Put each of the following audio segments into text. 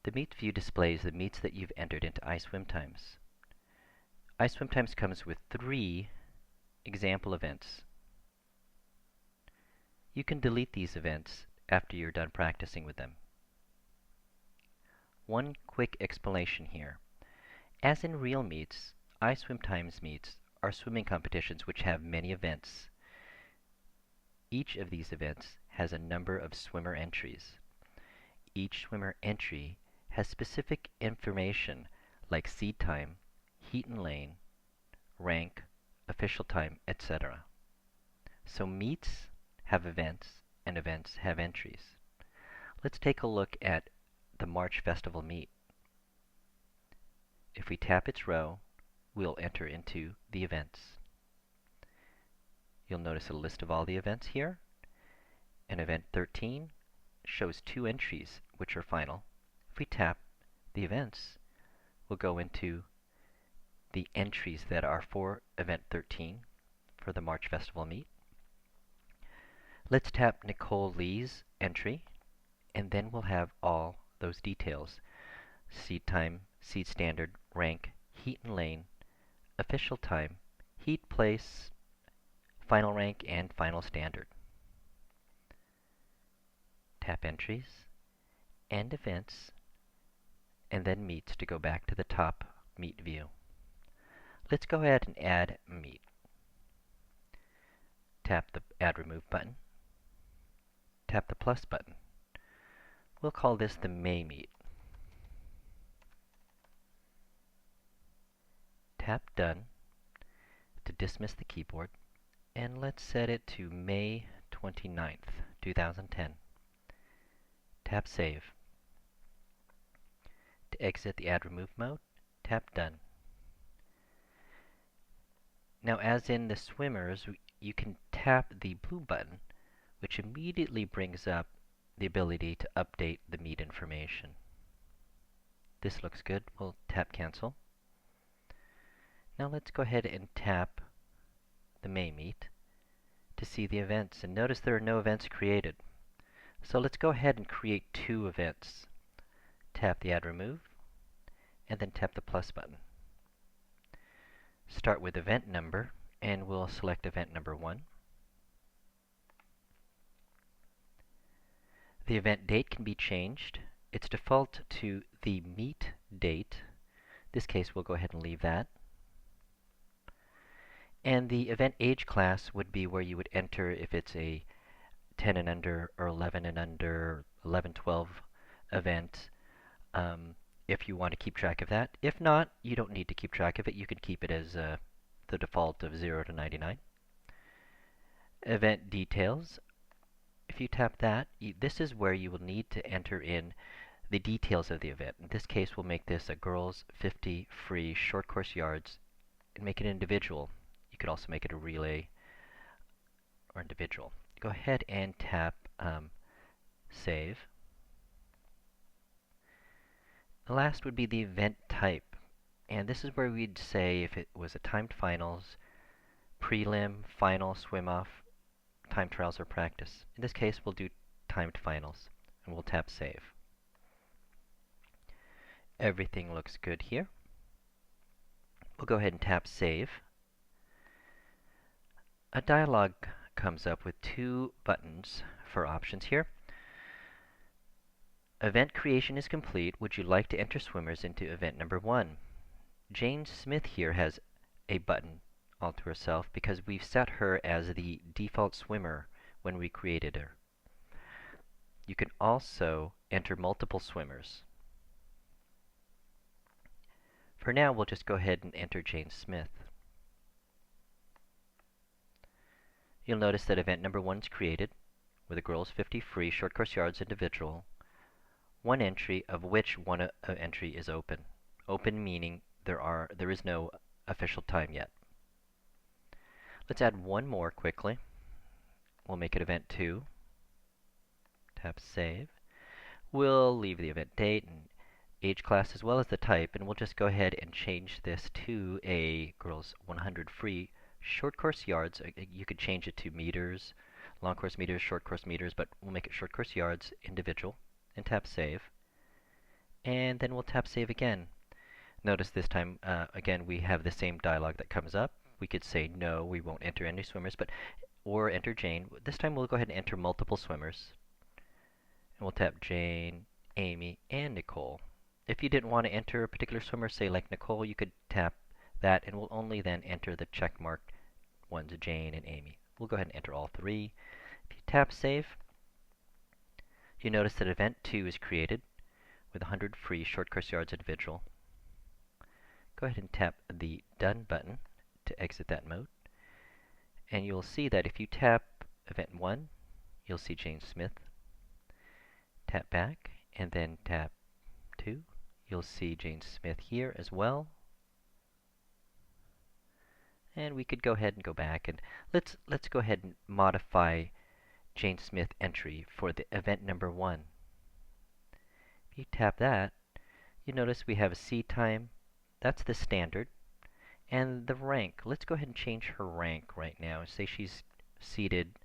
The Meets view displays the meets that you've entered into iSwimTimes. iSwimTimes comes with 3 example events. You can delete these events after you're done practicing with them. One quick explanation here. As in real meets, iSwimTimes meets are swimming competitions which have many events. Each of these events has a number of swimmer entries. Each swimmer entry has specific information like seed time, heat and lane, rank, official time, etc. So meets have events, and events have entries. Let's take a look at the March Festival meet. If we tap its row, we'll enter into the events. You'll notice a list of all the events here, and event 13 shows 2 entries, which are final. If we tap the events, we'll go into the entries that are for event 13 for the March Festival meet. Let's tap Nicole Lee's entry, and then we'll have all those details. Seed time, seed standard, rank, heat and lane, official time, heat place, final rank, and final standard. Tap entries, and events, and then meets to go back to the top meet view. Let's go ahead and add a meet. Tap the Add Remove button. Tap the plus button. We'll call this the May meet. Tap Done to dismiss the keyboard, and let's set it to May 29th, 2010. Tap Save. To exit the Add Remove mode, tap Done. Now, as in the swimmers, you can tap the blue button, which immediately brings up the ability to update the meet information. This looks good. We'll tap Cancel. Now let's go ahead and tap the May meet to see the events. And notice there are no events created. So let's go ahead and create 2 events. Tap the Add Remove, and then tap the plus button. Start with event number, and we'll select event number 1. The event date can be changed. It's default to the meet date. In this case, we'll go ahead and leave that. And the event age class would be where you would enter if it's a 10 and under, or 11 and under, 11, 12 event, if you want to keep track of that. If not, you don't need to keep track of it. You can keep it as the default of 0 to 99. Event details. If you tap that, this is where you will need to enter in the details of the event. In this case, we'll make this a girls 50 free short course yards and make it individual. You could also make it a relay or individual. Go ahead and tap Save. The last would be the event type. And this is where we'd say if it was a timed finals, prelim, final, swim-off, time trials, or practice. In this case, we'll do timed finals, and we'll tap Save. Everything looks good here. We'll go ahead and tap Save. A dialog comes up with 2 buttons for options here. Event creation is complete. Would you like to enter swimmers into event number 1? Jane Smith here has a button all to herself because we've set her as the default swimmer when we created her. You can also enter multiple swimmers. For now, we'll just go ahead and enter Jane Smith. You'll notice that event number 1 is created with a girls 50 free short course yards individual, 1 entry of which 1 entry is open. Open meaning there is no official time yet. Let's add 1 more quickly. We'll make it event 2. Tap Save. We'll leave the event date and age class as well as the type, and we'll just go ahead and change this to a girls 100 free short course yards. You could change it to meters, long course meters, short course meters, but we'll make it short course yards individual, and tap Save. and then we'll tap save again. Notice this time, again, we have the same dialog that comes up. We could say no, we won't enter any swimmers, or enter Jane. This time we'll go ahead and enter multiple swimmers. And we'll tap Jane, Amy, and Nicole. If you didn't want to enter a particular swimmer, say like Nicole, you could tap that, and we'll only then enter the check marked ones, Jane and Amy. We'll go ahead and enter all three. If you tap save, you notice that event 2 is created with 100 free short course yards individual. Go ahead and tap the Done button to exit that mode. And you'll see that if you tap event 1, you'll see Jane Smith. Tap back, and then tap 2. You'll see Jane Smith here as well. And we could go ahead and go back, and let's go ahead and modify Jane Smith entry for the event number 1. If you tap that, you notice we have a seed time. That's the standard. And the rank, let's go ahead and change her rank right now. Say she's seated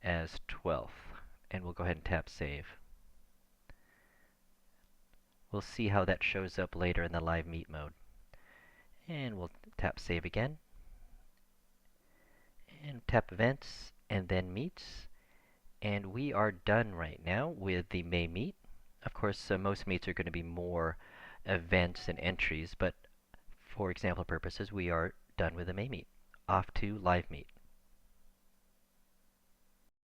as 12th. And we'll go ahead and tap save. We'll see how that shows up later in the live meet mode. And we'll tap save again. And tap events, and then meets. And we are done right now with the May meet. Of course, most meets are going to be more events and entries, but for example purposes, we are done with the May meet. Off to live meet.